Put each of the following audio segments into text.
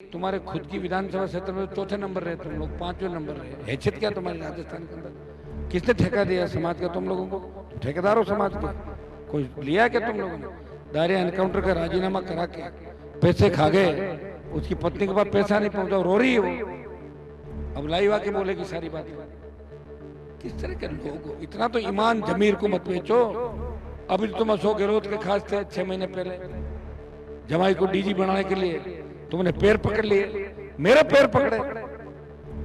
तुम्हारे खुद की विधानसभा क्षेत्र में चौथे नंबर रहे, तुम लोग पांचवें नंबर रहे। हैसियत क्या तुम्हारी राजस्थान के अंदर? किसने ठेका दिया समाज का तुम लोगों को? ठेकेदार हो समाज के? कोई लिया क्या तुम लोगों ने? दायरे एनकाउंटर का राजीनामा करा के पैसे खा गए, उसकी पत्नी के पास पैसा नहीं पहुंचा, रो रही है वो। अब लाई वाके बोलेगी सारी बात। किस तरह के लोग हो? इतना तो ईमान जमीर को मत बेचो। अभी तुम अशोक गहलोत के खास थे 6 महीने पहले, जमाई को डीजी बनाने के लिए तुमने पैर पकड़ लिए, मेरे पैर पकड़े।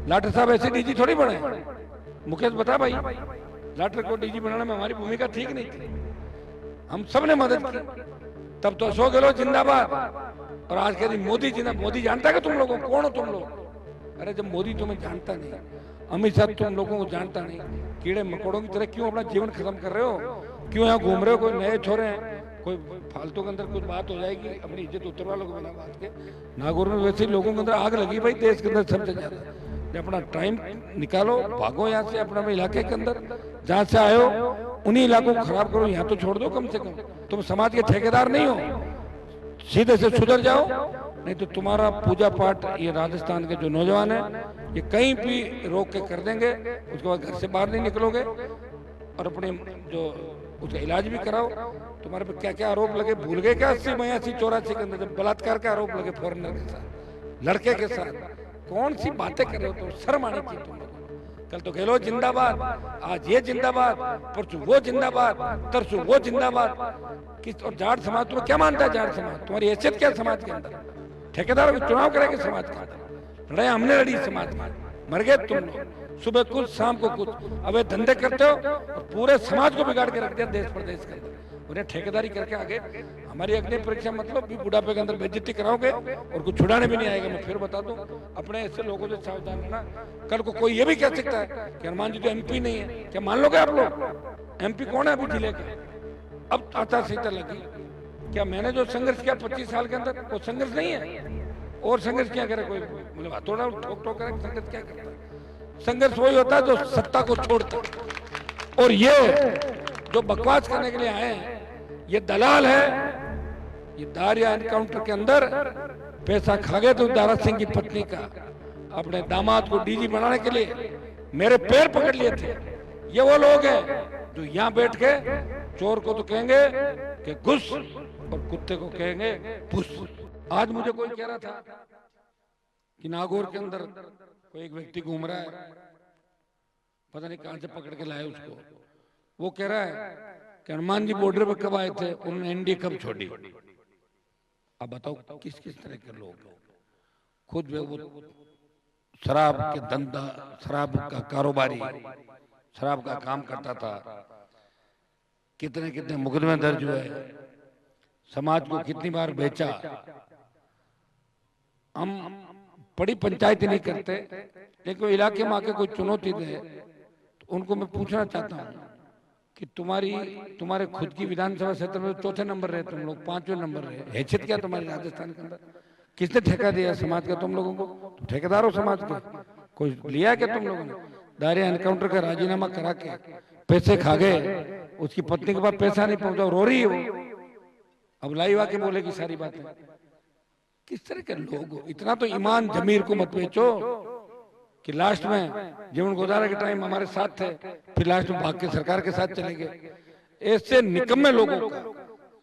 लाटर साहब ऐसे डीजी थोड़ी बने। मुकेश बता भाई, लाटर को डीजी बनाने में हमारी भूमिका ठीक नहीं थी, हम सब ने मदद की। तब तो अशोक गहलोत जिंदाबाद, और आज के दिन मोदी जिंदाबाद। मोदी जानता है कि तुम लोगों कौन हो तुम लोग? अरे जब मोदी तुम्हें जानता नहीं, अमित शाह तुम लोगों को जानता नहीं, कीड़े मकोड़ों की तरह क्यों अपना जीवन खत्म कर रहे हो? क्यों यहाँ घूम रहे हो? कोई नए छोरे हैं, कोई फालतू के अंदर कुछ बात हो जाएगी, अपनी इज्जत उतरवा लोगे बिना बात के। नागौर में वैसे ही लोगों के अंदर आग लगी भाई, देश के अंदर सबसे ज्यादा। अपना टाइम निकालो, भागो यहाँ से, अपना इलाके के अंदर जहाँ से आए हो उन्हीं इलाकों को खराब करो, यहाँ तो छोड़ दो कम से कम। तुम समाज के ठेकेदार नहीं हो, सीधे से सुधर जाओ, नहीं तो तुम्हारा पूजा पाठ ये राजस्थान के जो नौजवान हैं ये कहीं भी रोक के कर देंगे, उसके बाद घर से बाहर नहीं निकलोगे। और अपने जो उसका इलाज भी कराओ। तुम्हारे पे क्या क्या आरोप लगे भूल गए क्या? 80, 82, 84 के अंदर जब बलात्कार के आरोप लगे फॉरेनर के साथ, लड़के के साथ, कौन सी बातें कर रहे हो? तो शर्म आनी चाहिए तुम लोगों को। कल तो गहलोत जिंदाबाद, आज ये जिंदाबाद, परसों वो जिंदाबाद, तरसों वो जिंदाबाद। किस और जाट समाज तुम्हें क्या मानता है? जाट समाज तुम्हारी हैसियत क्या समाज के अंदर? ठेकेदारों को चुनाव करेंगे समाज का? लड़ाई हमने लड़ी समाज में, मर गए तुम लोग। सुबह कुछ शाम को कुछ अवैध धंधे करते हो और पूरे समाज को बिगाड़ के रख दिया देश प्रदेश के अंदर। उन्हें ठेकेदारी करके आगे हमारी अग्नि परीक्षा मतलब भी बुढ़ापे के अंदर बेइज्जती कराओगे और कुछ छुड़ाने भी नहीं आएगा। मैं फिर बता दूं, अपने ऐसे लोगों से सावधान रहना। कल को कोई ये भी कह सकता है कि हनुमान जी तो एमपी नहीं है। क्या मान लोगे आप लोग? एमपी कौन है अभी जिले का? अब आचार संहिता लगी, क्या मैंने जो संघर्ष किया 25 साल के अंदर वो संघर्ष नहीं है? और संघर्ष क्या करे कोई? मतलब थोड़ा ठोक ठोक करे, संघर्ष क्या करता है? संघर्ष वही होता है जो सत्ता को छोड़ता। और ये जो बकवास करने के लिए आए हैं ये दलाल है। ये दारिया एनकाउंटर के अंदर पैसा खा गए तो दारा सिंह की पत्नी का, अपने दामाद को डीजी बनाने के लिए मेरे पैर पकड़ लिए थे। ये वो लोग हैं जो यहाँ बैठ के चोर को तो कहेंगे कि घुस और कुत्ते को कहेंगे पुस। आज मुझे कोई कह रहा था कि नागौर के अंदर कोई एक व्यक्ति घूम रहा है, पता नहीं कहां से पकड़ के लाए उसको। वो कह रहा है कि हनुमान जी बॉर्डर पे कब आए थे, उन्होंने एनडीए कब छोड़ी। अब बताओ किस किस तरह के लोग? खुद वो शराब के धंधा, शराब का कारोबारी, शराब का काम करता था। कितने कितने मुकदमे दर्ज हुए, समाज को कितनी बार बेचा। हम बड़ी पंचायत नहीं करते, लेकिन इलाके में आके कोई चुनौती दे तो उनको मैं पूछना चाहता हूँ कि तुम्हारे खुद की विधानसभा क्षेत्र में चौथे नंबर रहे, तुम लोग पांचवें नंबर रहे। हैसियत क्या तुम्हारी राजस्थान के अंदर? किसने ठेका दिया समाज का तुम लोगों को? तो ठेकेदार हो समाज के? कोई लिया क्या तुम लोगों ने? दायरे एनकाउंटर का राजीनामा करा के पैसे खा गए, उसकी पत्नी के पास पैसा नहीं पहुंचा, रो रही है वो। अब लाई वाके बोलेगी सारी बातें। किस तरह के लोग हो? इतना तो ईमान जमीर को मत बेचो कि लास्ट में जीवन गुजारा के टाइम हमारे साथ थे, फिर लास्ट में भाग के सरकार के साथ चले गए। ऐसे निकम्मे लोगों का,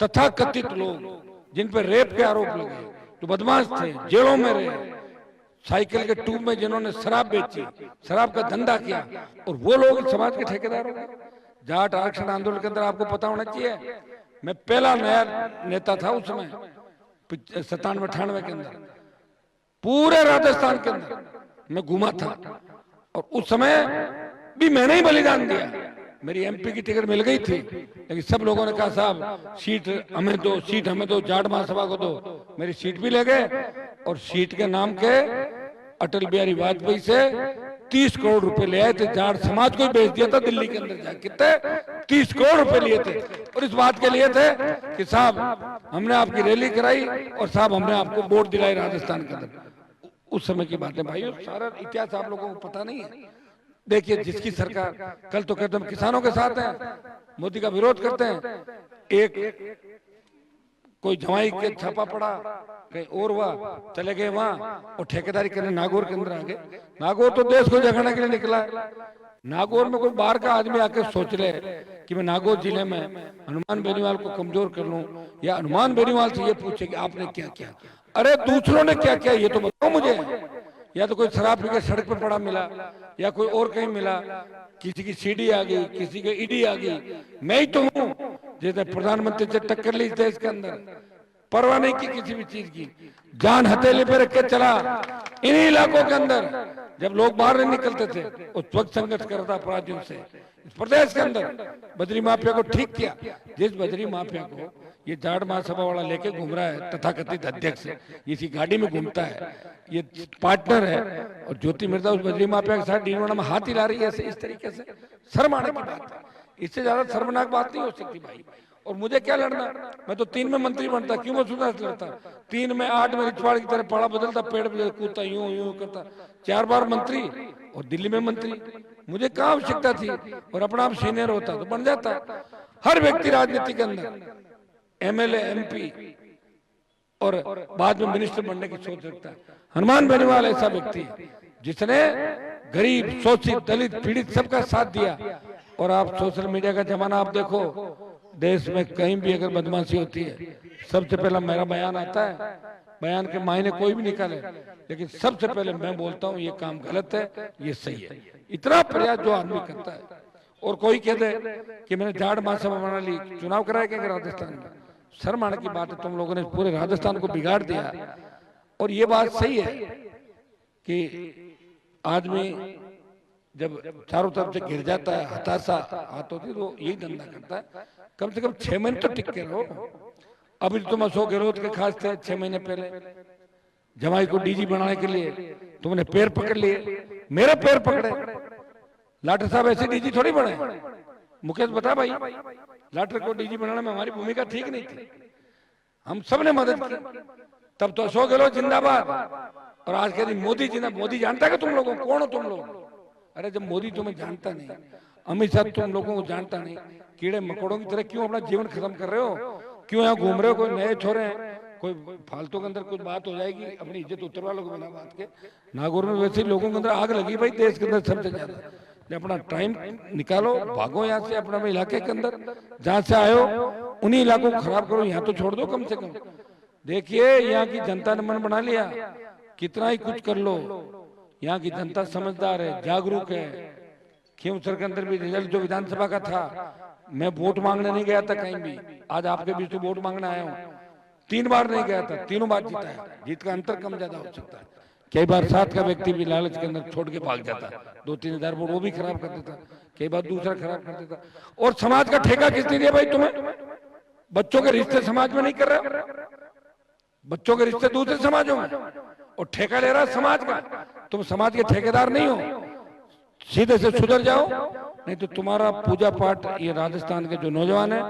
तथाकथित लोग जिन पर रेप के आरोप लगे, जो बदमाश थे, जेलों में रहे, साइकिल के ट्यूब में जिन्होंने शराब बेची, शराब का धंधा किया, और वो लोग समाज के ठेकेदार हो गए। जाट आरक्षण आंदोलन के अंदर आपको पता होना चाहिए, मैं पहला नया नेता था उस समय 97, 98 के अंदर। पूरे राजस्थान के अंदर मैं घूमा था और उस समय भी मैंने ही बलिदान दिया। मेरी एमपी की टिकट मिल गई थी, लेकिन सब लोगों ने कहा साहब सीट हमें दो, सीट हमें दो, जाट महासभा को दो। मेरी सीट भी ले गए और सीट के नाम के अटल बिहारी वाजपेयी से 30 करोड़ रुपए ले आए थे। जाट समाज को ही बेच दिया था दिल्ली के अंदर जाके। कितने? 30 करोड़ रुपए लिए थे, और इस बात के लिए थे कि साहब हमने आपकी रैली कराई और साहब हमने आपको वोट दिलाई राजस्थान के अंदर। उस समय की बातें भाई, सारा इतिहास आप लोगों को पता नहीं है। देखिए जिसकी सरकार, कल तो कहते हम किसानों के साथ हैं, मोदी का विरोध करते हैं। एक कोई जवाई के छापा पड़ा, कहीं और हुआ, चले गए वहां और ठेकेदारी करने नागौर के अंदर आ गए। नागौर तो देश को जगाने के लिए निकला है। नागौर में कोई बाहर का आदमी आके सोच ले कि मैं नागौर जिले में हनुमान बेनीवाल को कमजोर कर लूं, या हनुमान बेनीवाल से ये पूछे कि आपने क्या किया। अरे दूसरों ने क्या किया ये तो बताओ मुझे। या तो कोई शराब पी के सड़क पर पड़ा मिला, या कोई और कहीं मिला, किसी की सीडी आ गई, किसी की ईडी आ गई। मैं ही तो हूँ जिसने प्रधानमंत्री से टक्कर ली देश के अंदर, परवाह नहीं की किसी भी चीज की, जान हथेली पे रख के चला इन्हीं इलाकों के अंदर। जब लोग बाहर नहीं निकलते थे उस वक्त संघर्ष करता अपराधियों से। इस प्रदेश के अंदर बद्री माफिया को ठीक किया। जिस बद्री माफिया को ये जाट महासभा वाला लेके घूम रहा है, तथाकथित अध्यक्ष, इसी गाड़ी में घूमता है, ये पार्टनर है, और ज्योति मिर्जा उस बद्री माफिया के साथ डीनवाड़ा में हाथ हिला रही है ऐसे इस तरीके से। शर्म आने की बात है, इससे ज्यादा शर्मनाक बात नहीं हो सकती भाई। और मुझे क्या लड़ना, मैं तो 3 में मंत्री बनता, क्यों मैं सुधा से लड़ता। 3 में 8 में रिछवाड़ की तरह पड़ा बदलता, पेड़ बदल कूदता, यूं यूं करता, 4 बार मंत्री और दिल्ली में मंत्री। मुझे कहाँ आवश्यकता थी, और अपना आप सीनियर होता तो बन जाता। हर व्यक्ति राजनीति के अंदर एमएलए एमपी और बाद में मिनिस्टर बनने की सोच रखता है। हनुमान बेनीवाल ऐसा व्यक्ति है जिसने गरीब, शोषित, दलित, पीड़ित सबका साथ दिया। और आप सोशल मीडिया का जमाना आप देखो, देश में कहीं भी अगर बदमाशी होती है सबसे पहला मेरा बयान आता है। बयान के मायने कोई भी निकाले, लेकिन सबसे पहले मैं बोलता हूँ ये काम गलत है, ये सही है। इतना प्रयास जो आदमी करता है। और कोई कह दे कि मैंने जाट महासभा बना ली, चुनाव कराया क्या राजस्थान में, शर्म आने की बात है। तुम लोगों ने पूरे राजस्थान को बिगाड़ दिया। और ये बात सही है कि आदमी जब चारों तरफ से घिर जाता है, हताशा हाथ होती, तो यही धंधा करता है। कम से कम 6 महीने तो टिक के रहो। अभी तुम अशोक गहलोत के खास थे 6 महीने पहले, जमाई को डीजी बनाने के लिए तुमने पैर पकड़ लिए, मेरे पैर पकड़े। लाटर साहब ऐसे डीजी थोड़ी बने। मुकेश बता भाई, लाटर को डीजी बनाने में हमारी भूमिका ठीक नहीं थी, हम सब ने मदद की। तब तो अशोक गहलोत जिंदाबाद, और आज के दिन मोदी जिंदाबाद। मोदी जानता है कि तुम लोगों कौन हो तुम लोग। अरे जब मोदी तुम्हें जानता नहीं, अमित शाह तुम लोगों को जानता नहीं, कीड़े मकोड़ों की तरह क्यों अपना जीवन खत्म कर रहे हो, क्यों यहाँ घूम रहे हो। कोई नए छोरे हैं, कोई फालतू के अंदर कुछ बात हो जाएगी, अपनी इज्जत उतरवा लोगे बिना बात के। नागौर में वैसे लोगों के अंदर आग लगी भाई, देश के अंदर सबसे ज्यादा। अपना टाइम निकालो, भागो यहाँ से, अपना इलाके के अंदर जहाँ से आए हो उन्हीं इलाकों को खराब करो, यहाँ तो छोड़ दो कम से कम। देखिए यहाँ की जनता ने मन बना लिया, कितना ही कुछ कर लो, यहाँ की जनता समझदार है, जागरूक है। खींवसर के अंदर भी रिजल्ट जो विधानसभा का था, मैं वोट मांगने नहीं गया था कहीं भी, आज आपके बीच में वोट मांगने आया हूँ। 3 बार नहीं गया था, तीनों बार जीता है। जीत का अंतर कम ज्यादा हो सकता है, कई बार साथ का व्यक्ति भी लालच के अंदर छोड़ के भाग जाता, 2-3 हजार वोट वो भी खराब कर देता, कई बार दूसरा खराब कर देता। और समाज का ठेका किसने दिया भाई तुम्हें। बच्चों के रिश्ते समाज में नहीं कर रहे, बच्चों के रिश्ते दूसरे समाजों में, और ठेका ले रहा समाज का। तुम समाज के ठेकेदार नहीं हो, सीधे से सुधर जाओ, नहीं तो तुम्हारा पूजा पाठ ये राजस्थान के जो नौजवान है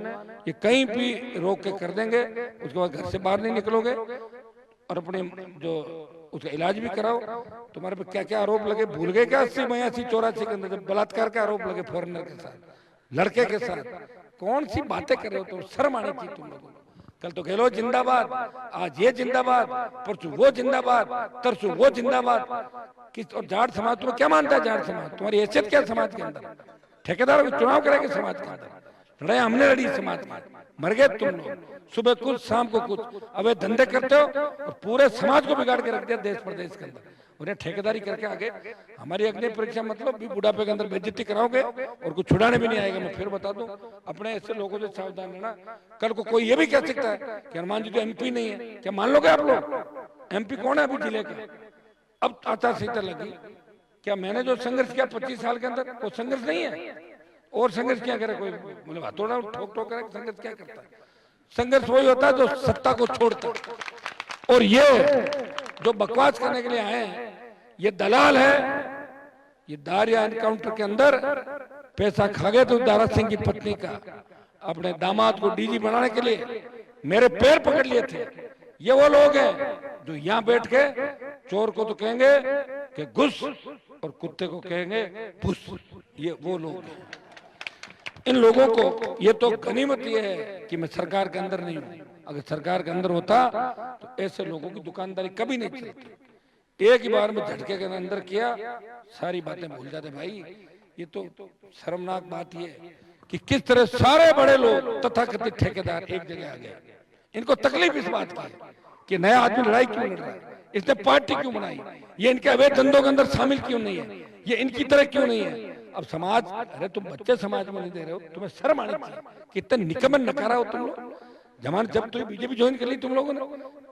ये कहीं भी रोक के कर देंगे। उसके बाद घर से बाहर नहीं निकलोगे, और अपने जो उसका इलाज भी कराओ। तुम्हारे पे क्या क्या आरोप लगे भूल गए क्या। 80, 82, 84 के अंदर जब बलात्कार का आरोप लगे फॉरेनर के साथ, लड़के के साथ, कौन सी बातें कर रहे हो तुम। शर्म आनी चाहिए तुम लोगों को। कल तो गहलोत जिंदाबाद, आज ये जिंदाबाद, परसों वो जिंदाबाद, तरसों वो जिंदाबाद। किस और जाट समाज तुम्हें क्या मानता है। जाट समाज तुम्हारी हैसियत क्या समाज के अंदर। ठेकेदारों के चुनाव करेंगे समाज के अंदर, लड़ाई हमने लड़ी समाज में, मर गए तुम लोग। सुबह कुछ शाम को कुछ अबे धंधे करते हो, और पूरे समाज को बिगाड़ के रख दिया देश प्रदेश के अंदर। उन्हें ठेकेदारी करके आगे हमारी अग्नि परीक्षा मतलब भी बुढ़ापे के अंदर बेइज्जती कराओगे, और कुछ छुड़ाने भी नहीं आएगा। मैं फिर बता दूं, अपने ऐसे लोगों से सावधान रहना। कल को कोई ये भी कह सकता है कि हनुमान जी तो एमपी नहीं है, क्या मान लोगे आप लोग। एमपी कौन है अभी जिले का। अब आचार संहिता लगी, क्या मैंने जो संघर्ष किया 25 साल के अंदर वो संघर्ष नहीं है। और संघर्ष क्या करे कोई, बोले हथौड़ा ठोक ठोक करे, संघर्ष क्या करता है। संघर्ष वही होता है जो सत्ता को छोड़ता है। और ये जो बकवास करने के लिए आए हैं ये दलाल है। ये दारिया एनकाउंटर के अंदर पैसा खा गए तो दारा सिंह की पत्नी का, अपने दामाद को डीजी बनाने के लिए मेरे पैर पकड़ लिए थे। ये वो लोग हैं जो यहाँ बैठ के चोर को तो कहेंगे कि घुस, और कुत्ते को कहेंगे पुस। ये वो लोग हैं। इन लोगों को ये तो गनीमत ये है कि मैं सरकार के अंदर नहीं हूं। अगर सरकार के अंदर होता तो ऐसे लोगों की दुकानदारी कभी नहीं चलती। एक ही बार में झटके के अंदर किया, सारी बातें भूल जाते। भाई ये तो शर्मनाक बात ये कि किस तरह सारे बड़े लोग तथाकथित ठेकेदार एक जगह आ गए। इनको तकलीफ इस बात की कि नया आदमी लड़ाई क्यों लड़ रहा है, इसने पार्टी क्यों बनाई, ये इनके अवैध धंधों के अंदर शामिल क्यों नहीं है, ये इनकी तरह क्यों नहीं है। अब समाज, अरे तुम बच्चे समाज में नहीं दे रहे हो, तुम्हें शर्म आनी चाहिए। कितने निकम्मे नकारा हो तुम लोग। जमान जब तो बीजेपी ज्वाइन कर ली तुम लोगों ने,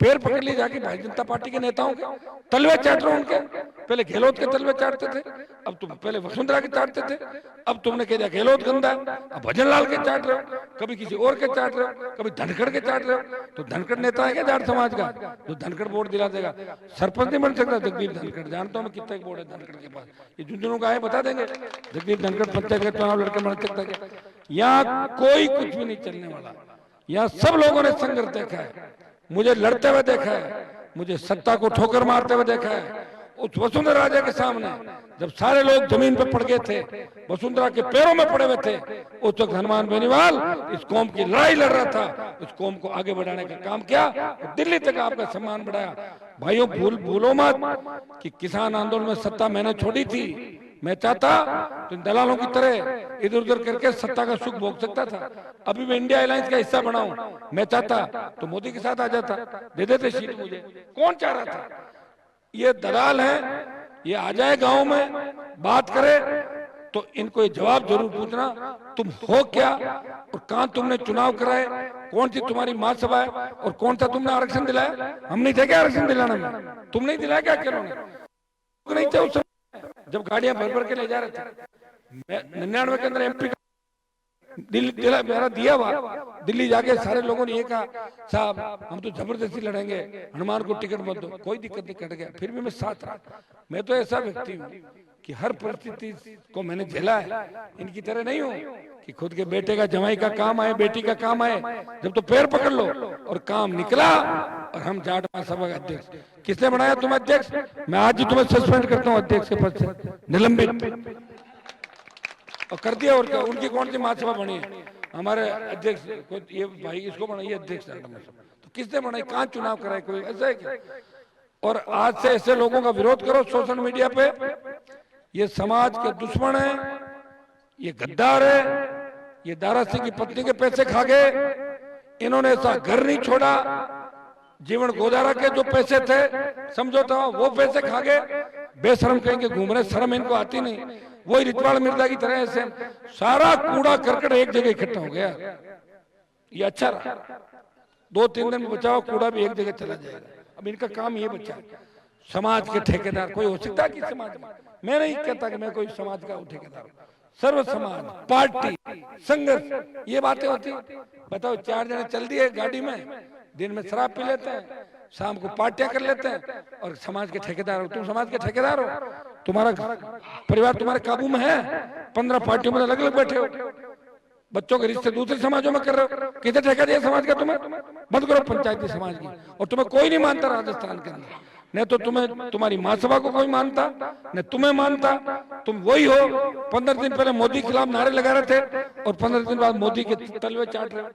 पैर पकड़ लिए जाके भारतीय जनता पार्टी के नेताओं के, तलवे चाट रहे उनके। पहले गहलोत के तलवे चाटते थे, अब तुम पहले वसुंधरा के चाटते थे, अब तुमने कह दिया गहलोत गंदा है, अब भजन लाल के चाट रहे हो, कभी किसी और के चाट रहे हो, कभी धनखड़ के चाट रहे हो। तो धनखड़ नेता है क्या जाट समाज का जो धनखड़ वोट दिला देगा? सरपंच नहीं बन सकता जगदीप धनखड़, जानता हूँ मैं कितने वोट है धनखड़ के पास, ये झुंझुनू का है बता देंगे। जगदीप धनखड़ पंचायत का चुनाव लड़के बन सकता है? यहाँ कोई कुछ भी नहीं चलने वाला। यहाँ सब लोगों ने संघर्ष देखा है, मुझे लड़ते हुए देखा है, मुझे सत्ता को ठोकर मारते हुए देखा है। उस वसुंधरा राजे के सामने जब सारे लोग जमीन पे पड़ गए थे, वसुंधरा के पैरों में पड़े हुए थे, उस वक्त हनुमान बेनीवाल इस कौम की लड़ाई लड़ रहा था, उस कौम को आगे बढ़ाने का काम किया, दिल्ली तक आपका सम्मान बढ़ाया। भाइयों भूलो मत कि किसान आंदोलन में सत्ता मैंने छोड़ी थी। मैं चाहता तो इन दलालों की तरह इधर उधर करके सत्ता का सुख भोग सकता था। अभी मैं इंडिया अलायंस का हिस्सा बनाऊं, मैं चाहता तो मोदी के साथ आ जाता, दे देते सीट मुझे। कौन चाह रहा था? ये दलाल हैं, ये आ जाए गांव में बात करे तो इनको ये जवाब जरूर पूछना, तुम हो क्या और कहां तुमने चुनाव कराए, कौन सी तुम्हारी महासभा है और कौन सा तुमने आरक्षण दिलाया? हम नहीं थे क्या आरक्षण दिलाने में? तुम नहीं दिलाया क्या? अकेलों ने नहीं थे उस समय जब गाड़ियां भर भर के ले जा रहे थे। 99 के अंदर एमपी दिल्ली मेरा दिया हुआ, दिल्ली जाके सारे लोगों ने ये कहा साहब हम तो जबरदस्ती लड़ेंगे, हनुमान को टिकट मत दो, कोई दिक्कत नहीं, कट गया। फिर भी मैं साथ रहा। मैं तो ऐसा व्यक्ति हूँ कि हर परिस्थिति को मैंने झेला है, इनकी तरह नहीं हूँ कि खुद के बेटे का जमाई का काम आए, बेटी का काम आए। जब तो पैर पकड़ लो और काम निकला और हम जाट महासभा का अध्यक्ष। किसने बनाया तुम अध्यक्ष? मैं आज ही तुम्हें सस्पेंड करता हूँ अध्यक्ष के पद से, निलंबित और कर दिया। और क्या उनकी कौन सी महासभा बनी है? हमारे अध्यक्ष ये भाई इसको बनाइए अध्यक्ष, तो किसने बनाई? कहाँ चुनाव कराए? कोई ऐसा है क्या? और आज से ऐसे लोगों का विरोध करो सोशल मीडिया पे। ये समाज के दुश्मन है, ये गद्दार है, ये दारा सिंह की पत्नी के पैसे खा गए, इन्होंने ऐसा घर नहीं छोड़ा, जीवन गोदारा के जो पैसे थे समझौता वो पैसे खा गए, बेशरम कहेंगे घूम रहे, शर्म इनको आती नहीं। वही रितवाड़ मिर्जा की तरह ऐसे सारा कूड़ा करकट एक जगह इकट्ठा हो गया। ये अच्छा रहा, 2-3 दिन में बचाओ, कूड़ा भी एक जगह चला जाएगा। अब इनका काम ये बचा। समाज के ठेकेदार कोई हो सकता है कि समाज में? मैं नहीं कहता कि मैं कोई समाज का ठेकेदार हूं। सर्व समाज, पार्टी, संघर्ष, ये बातें होती। बताओ 4 जने चल दिए गाड़ी में, दिन में शराब पी लेते हैं, शाम को पार्टियां कर लेते हैं और समाज के ठेकेदार हो। तुम समाज के ठेकेदार हो? तुम्हारा परिवार तुम्हारे काबू में है? 15 पार्टियों में अलग अलग बैठे हो, बच्चों के रिश्ते दूसरे समाजों में कर रहे हो। किसे ठेका दिया समाज का तुम्हें? बंद करो पंचायती समाज की। और तुम्हें कोई नहीं मानता राजस्थान के अंदर, न तो तुम्हें तुम्हारी महासभा को कोई मानता, न तुम्हें मानता। तुम वही हो 15 दिन पहले मोदी के खिलाफ नारे लगा रहे थे और 15 दिन बाद मोदी के तलवे चाट रहे हो।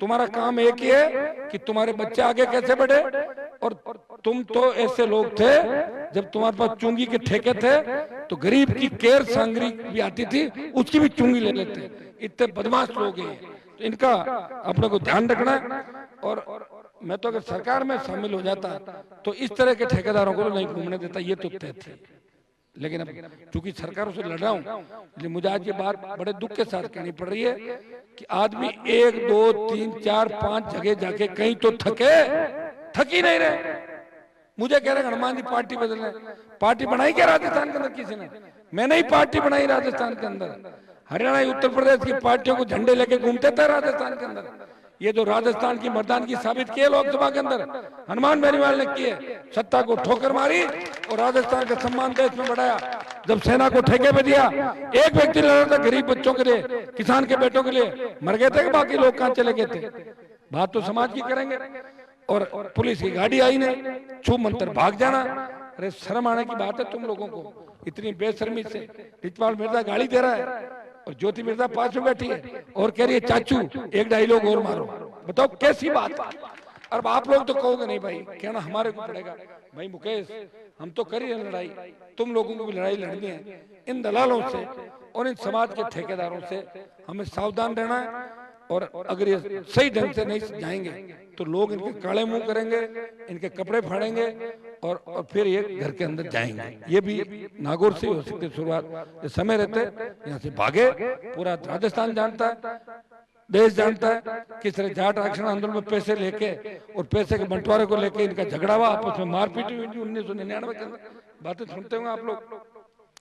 तुम्हारा काम एक ही है कि तुम्हारे बच्चे आगे कैसे बढ़े। और तुम तो ऐसे लोग थे, जब तुम्हारे पास चुंगी के ठेके थे तो गरीब की केर सांगरी भी आती थी, उसकी भी चुंगी ले लेते। इतने बदमाश लोग हैं, तो इनका अपने को ध्यान रखना है। और मैं तो अगर सरकार में शामिल हो जाता तो इस तरह के ठेकेदारों को नहीं घूमने देता, ये तो तय थे। लेकिन अब चूंकि सरकारों से लड़ रहा हूं, इसलिए मुझे आज ये बात बड़े दुख के साथ कहनी पड़ रही है कि आदमी 1, 2, 3, 4, 5 जगह जाके कहीं तो थक ही नहीं रहे। मुझे कह रहे हनुमान जी पार्टी बदलने, पार्टी बनाई क्या राजस्थान के अंदर किसी ने? मैंने ही पार्टी बनाई राजस्थान के अंदर। हरियाणा, उत्तर प्रदेश की पार्टियों को झंडे लेके घूमते थे राजस्थान के अंदर। ये जो राजस्थान की मर्दानगी साबित की है लोकसभा के अंदर, हनुमान बेनीवाल ने की है। सत्ता को ठोकर मारी और राजस्थान का सम्मान देश में बढ़ाया। जब सेना को ठेके पे दिया, एक व्यक्ति लड़ रहा था गरीब बच्चों के लिए, किसान के बेटों के लिए, मर गए थे कि बाकी लोग कहां चले गए थे? बात तो समाज की करेंगे। और पुलिस की गाड़ी आई नहीं, छू मंतर भाग जाना। अरे शर्म आने की बात है तुम लोगों को, इतनी बेशर्मी से। रितपाल मिर्जा गाड़ी दे रहा है और ज्योति मिर्जा पास में बैठी है और कह रही है चाचू एक डायलॉग और मारो। बताओ कैसी बात? अब आप लोग तो कहोगे नहीं भाई, कहना हमारे को पड़ेगा। भाई मुकेश, हम तो कर ही रहे लड़ाई, तुम लोगों को भी लड़ाई लड़नी है। इन दलालों से और इन समाज के ठेकेदारों से हमें सावधान रहना है। और अगर ये सही ढंग से नहीं जाएंगे तो लोग इनके काले मुंह करेंगे, इनके कपड़े फाड़ेंगे और फिर ये घर के अंदर जाएंगे। ये भी नागौर से हो सकती है शुरुआत। ये समय रहते यहाँ से भागे, पूरा राजस्थान जानता है, देश जानता है किस तरह जाट आरक्षण आंदोलन में पैसे लेके और पैसे के बंटवारे को लेके इनका झगड़ा हुआ, आपस में मारपीट हुई थी 1999 के अंदर। बातें सुनते होंगे आप लोग।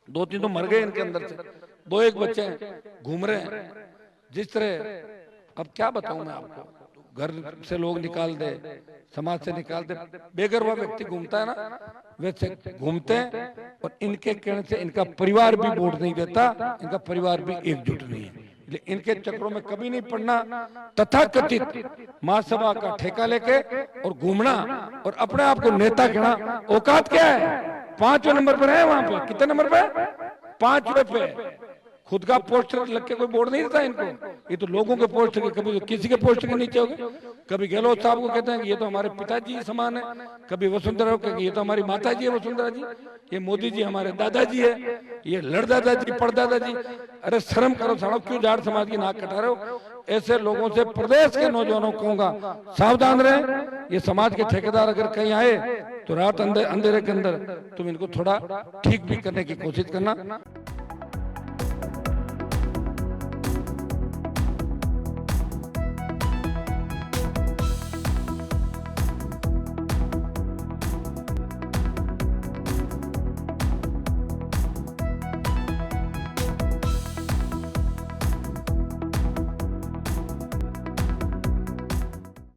2-3 तो मर गए इनके अंदर से, 2-1 बच्चे हैं, घूम रहे हैं। जिस तरह अब क्या बताऊं मैं आपको, घर से लोग निकाल दे, समाज से निकाल दे, बेघर हुआ व्यक्ति घूमता है ना, वैसे घूमते हैं। और इनके कहने से इनका परिवार भी वोट नहीं देता, इनका परिवार भी एकजुट नहीं है। इनके चक्रों में कभी नहीं पड़ना। तथाकथित महासभा का ठेका लेके और घूमना और अपने आप को नेता कहना, औकात क्या है? 5वें नंबर पर है वहां पे। कितने नंबर पे? 5वें पे। खुद का पोस्टर लग के कोई बोर्ड नहीं देता इनको। ये तो लोगों के पोस्टर के, कभी तो किसी के पोस्टर के नीचे होंगे। कभी गहलोत साहब को कहते हैं कि ये तो हमारे पिताजी समान है, कभी वसुंधरा को ये तो हमारी माता जी है वसुंधरा जी, ये मोदी जी हमारे दादाजी है, ये लड़दादा जी, पड़दादा जी। अरे शर्म करो सालो, क्यों जाट समाज की नाक कटा रहे हो? ऐसे लोगों से प्रदेश के नौजवानों को कहूंगा, सावधान रहे। ये समाज के ठेकेदार अगर कहीं आए तो रात अंधेरे के अंदर तुम इनको थोड़ा ठीक भी करने की कोशिश करना।